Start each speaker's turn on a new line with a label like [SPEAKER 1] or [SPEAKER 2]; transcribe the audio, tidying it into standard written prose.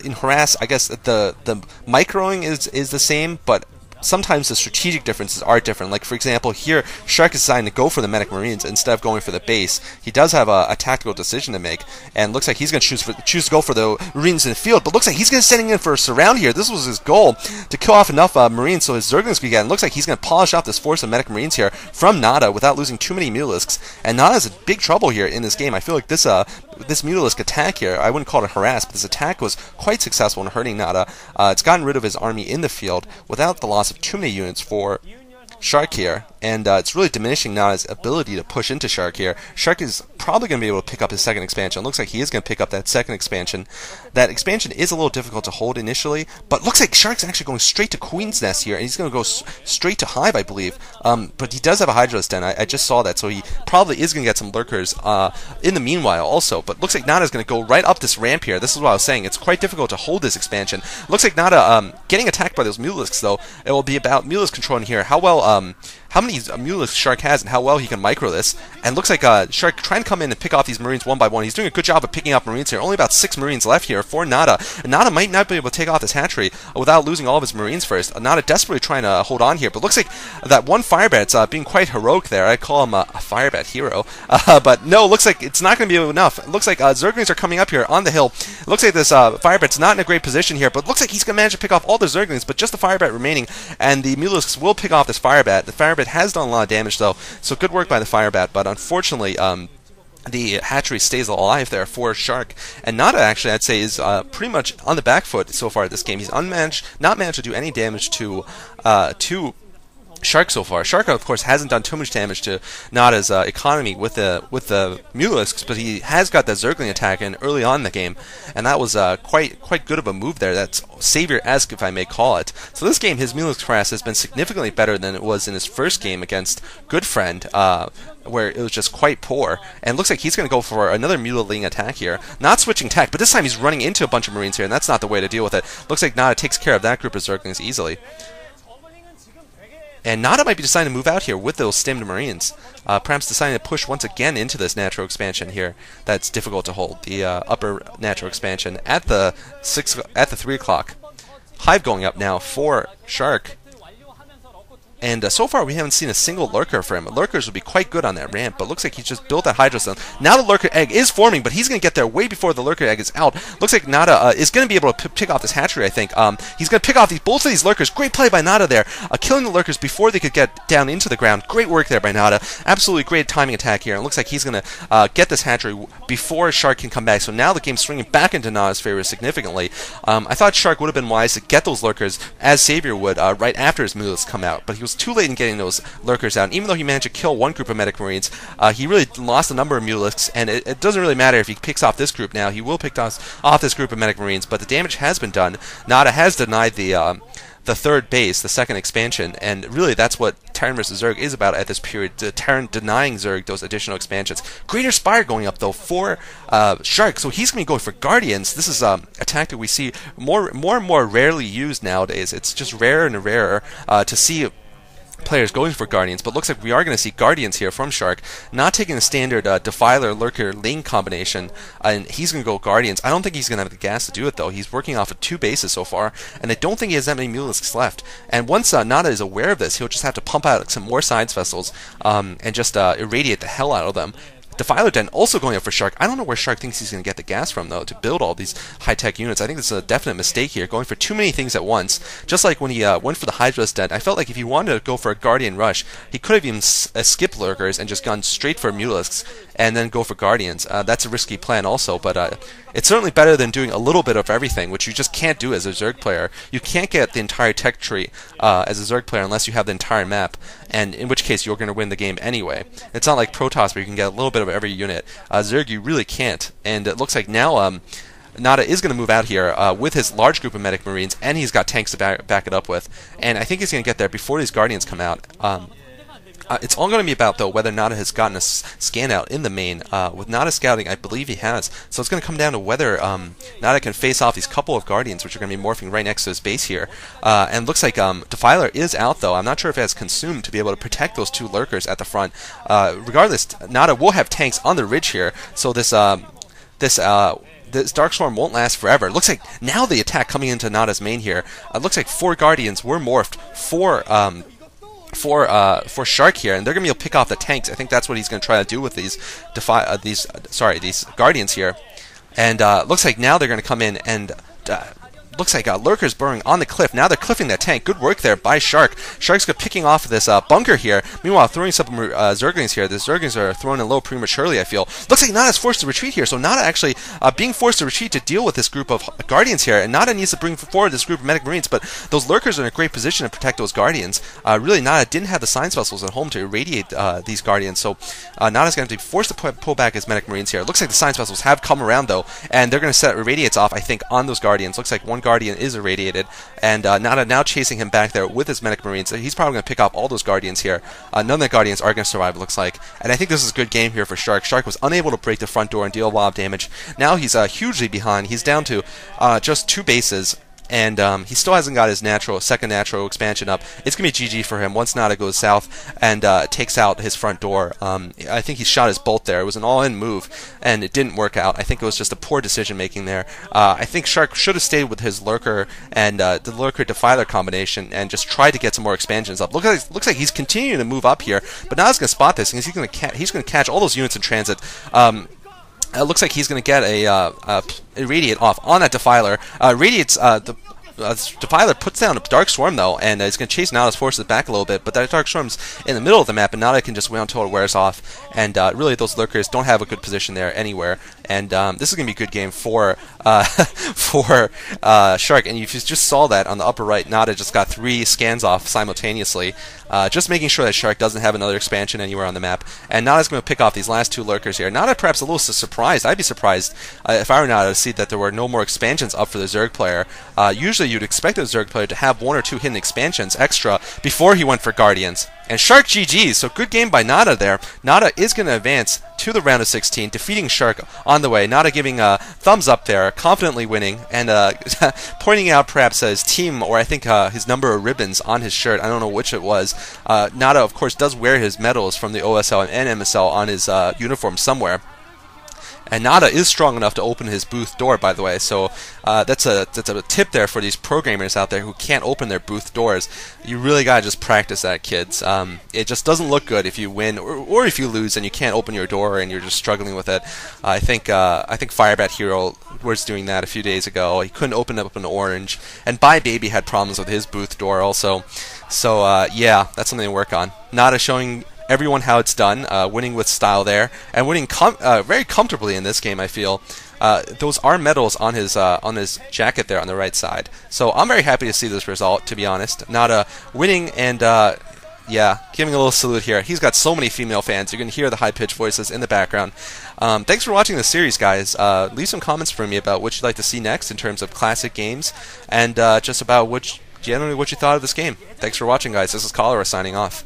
[SPEAKER 1] In harass, I guess the microing is the same, but sometimes the strategic differences are different. Like, for example, here, Shark is deciding to go for the Medic Marines instead of going for the base. He does have a tactical decision to make, and looks like he's going to choose to go for the Marines in the field, but looks like he's going to send in for a surround here. This was his goal, to kill off enough Marines so his Zerglings could get, and looks like he's going to polish off this force of Medic Marines here from Nada without losing too many Mulisks, and Nada's in big trouble here in this game. I feel like this Mutalisk attack here, I wouldn't call it a harass, but this attack was quite successful in hurting Nada. It's gotten rid of his army in the field without the loss of too many units for Shark here, and it's really diminishing Nada's ability to push into Shark here. Shark is probably going to be able to pick up his second expansion. Looks like he is going to pick up that second expansion. That expansion is a little difficult to hold initially, but looks like Shark's actually going straight to Queen's Nest here, and he's going to go straight to Hive, I believe. But he does have a Hydra's Den. I just saw that, so he probably is going to get some lurkers in the meanwhile also. But looks like Nada's going to go right up this ramp here. This is what I was saying. It's quite difficult to hold this expansion. Looks like Nada getting attacked by those Mulisks, though. It will be about Mulisk controlling here. How many Mulisk Shark has and how well he can micro this. And looks like Shark trying to come in and pick off these Marines one by one. He's doing a good job of picking up Marines here. Only about 6 Marines left here for Nada. And Nada might not be able to take off this hatchery without losing all of his Marines first. Nada desperately trying to hold on here. But looks like that one Firebat's being quite heroic there. I call him a Firebat hero. But no, looks like it's not going to be enough. It looks like Zerglings are coming up here on the hill. It looks like this Firebat's not in a great position here. But looks like he's going to manage to pick off all the Zerglings, but just the Firebat remaining. And the Mulisks will pick off this Firebat. The Firebat has done a lot of damage though, so good work by the Firebat, but unfortunately the hatchery stays alive there for Shark, and Nada actually I'd say is pretty much on the back foot so far this game. He's not managed to do any damage to Shark so far. Shark, of course, hasn't done too much damage to Nada's economy with the Mulisks, but he has got that Zergling attack in early on in the game, and that was quite good of a move there. That's Savior-esque, if I may call it. So this game, his Mulisk harass has been significantly better than it was in his first game against Goodfriend, where it was just quite poor. And it looks like he's going to go for another mutilating attack here. Not switching tech, but this time he's running into a bunch of Marines here, and that's not the way to deal with it. Looks like Nada takes care of that group of Zerglings easily. And Nada might be deciding to move out here with those stemmed Marines. Perhaps deciding to push once again into this natural expansion here. That's difficult to hold. The upper natural expansion at the 3 o'clock. Hive going up now for Shark. And so far we haven't seen a single lurker for him. Lurkers would be quite good on that ramp, but looks like he's just built that Hydra Stone. Now the lurker egg is forming, but he's going to get there way before the lurker egg is out. Looks like Nada is going to be able to pick off this hatchery, I think. He's going to pick off both of these lurkers. Great play by Nada there, killing the lurkers before they could get down into the ground. Great work there by Nada. Absolutely great timing attack here. And it looks like he's going to get this hatchery before Shark can come back. So now the game's swinging back into Nada's favor significantly. I thought Shark would have been wise to get those lurkers as Savior would right after his Mulisk come out, but he was too late in getting those lurkers out. And even though he managed to kill one group of Medic Marines, he really lost a number of Mulisks, and it doesn't really matter if he picks off this group now. He will pick off this group of Medic Marines, but the damage has been done. Nada has denied the third base, the second expansion, and really that's what Terran vs. Zerg is about at this period. Terran denying Zerg those additional expansions. Greater Spire going up though for Shark, so he's going to be going for Guardians. This is a tactic we see more and more rarely used nowadays. It's just rarer and rarer to see players going for Guardians, but looks like we are going to see Guardians here from Shark, not taking the standard Defiler Lurker Lane combination, and he's going to go Guardians. I don't think he's going to have the gas to do it though. He's working off of 2 bases so far, and I don't think he has that many Mulisks left. And once Nada is aware of this, he'll just have to pump out some more Science Vessels and just irradiate the hell out of them. Defiler Den also going up for Shark. I don't know where Shark thinks he's going to get the gas from, though, to build all these high-tech units. I think this is a definite mistake here, going for too many things at once. just like when he went for the Hydra's Den, I felt like if he wanted to go for a Guardian Rush, he could have even skipped Lurkers and just gone straight for Mulisks and then go for Guardians. That's a risky plan also, but it's certainly better than doing a little bit of everything, which you just can't do as a Zerg player. You can't get the entire tech tree as a Zerg player unless you have the entire map, and in which case you're going to win the game anyway. It's not like Protoss where you can get a little bit of every unit. Zerg, you really can't, and it looks like now Nada is going to move out here with his large group of Medic Marines, and he's got tanks to back it up with, and I think he's going to get there before these Guardians come out. It's all going to be about, though, whether Nada has gotten a scan out in the main. With Nada scouting, I believe he has. So it's going to come down to whether Nada can face off these couple of Guardians, which are going to be morphing right next to his base here. And looks like Defiler is out, though. I'm not sure if it has consumed to be able to protect those 2 Lurkers at the front. Regardless, Nada will have tanks on the ridge here. So this this Dark Swarm won't last forever. It looks like now the attack coming into Nada's main here. It looks like 4 Guardians were morphed for Shark here, and they're gonna be able to pick off the tanks. I think that's what he's gonna try to do with these these Guardians here. And looks like now they're gonna come in and. Looks like Lurkers burrowing on the cliff. Now they're cliffing that tank. Good work there by Shark. Shark's picking off this bunker here. Meanwhile, throwing some Zerglings here. The Zerglings are thrown in low prematurely, I feel. Looks like Nada's forced to retreat here. So Nada actually being forced to retreat to deal with this group of Guardians here. And Nada needs to bring forward this group of Medic Marines. But those Lurkers are in a great position to protect those Guardians. Really, Nada didn't have the Science Vessels at home to irradiate these Guardians. So Nada's going to be forced to pull back his Medic Marines here. Looks like the Science Vessels have come around, though. And they're going to set irradiates off, I think, on those Guardians. Looks like one Guardian is irradiated. And Nada now chasing him back there with his Medic Marines. He's probably going to pick off all those Guardians here. None of the Guardians are going to survive, it looks like. And I think this is a good game here for Shark. Shark was unable to break the front door and deal a lot of damage. Now he's hugely behind. He's down to just 2 bases. And he still hasn't got his second natural expansion up. It's going to be GG for him once Nada goes south and takes out his front door. I think he shot his bolt there. It was an all-in move, and it didn't work out. I think it was just a poor decision-making there. I think Shark should have stayed with his Lurker and the Lurker-Defiler combination and just tried to get some more expansions up. Looks like he's continuing to move up here, but Nada's going to spot this, and he's going to catch all those units in transit. It looks like he's going to get a Irradiate off on that Defiler. Defiler puts down a Dark Swarm, though, and he's going to chase Nada's forces back a little bit, but that Dark Swarm's in the middle of the map, and Nada can just wait until it wears off, and really those Lurkers don't have a good position there anywhere, and this is going to be a good game for Shark, and you just saw that on the upper right. Nada just got 3 scans off simultaneously, just making sure that Shark doesn't have another expansion anywhere on the map, and Nada's going to pick off these last 2 Lurkers here. Nada perhaps a little surprised. I'd be surprised if I were Nada to see that there were no more expansions up for the Zerg player. Usually you'd expect a Zerg player to have 1 or 2 hidden expansions extra before he went for Guardians. And Shark GG's, so good game by Nada there. Nada is going to advance to the round of 16, defeating Shark on the way. Nada giving a thumbs up there, confidently winning, and pointing out perhaps his team, or I think his number of ribbons on his shirt. I don't know which it was. Nada, of course, does wear his medals from the OSL and MSL on his uniform somewhere. And Nada is strong enough to open his booth door, by the way, so that's a tip there for these programmers out there who can't open their booth doors. You really gotta just practice that, kids. It just doesn't look good if you win or if you lose and you can't open your door and you're just struggling with it. I think Firebat Hero was doing that a few days ago. He couldn't open up an orange, and Bye Baby had problems with his booth door also. So yeah, that's something to work on. Nada showing everyone how it's done, winning with style there, and winning very comfortably in this game, I feel. Those are medals on his jacket there on the right side. So I'm very happy to see this result, to be honest. Nada winning and yeah, giving a little salute here. He's got so many female fans. You can hear the high-pitched voices in the background. Thanks for watching this series, guys. Leave some comments for me about what you'd like to see next in terms of classic games, and just about generally what you thought of this game. Thanks for watching, guys. This is Cholera signing off.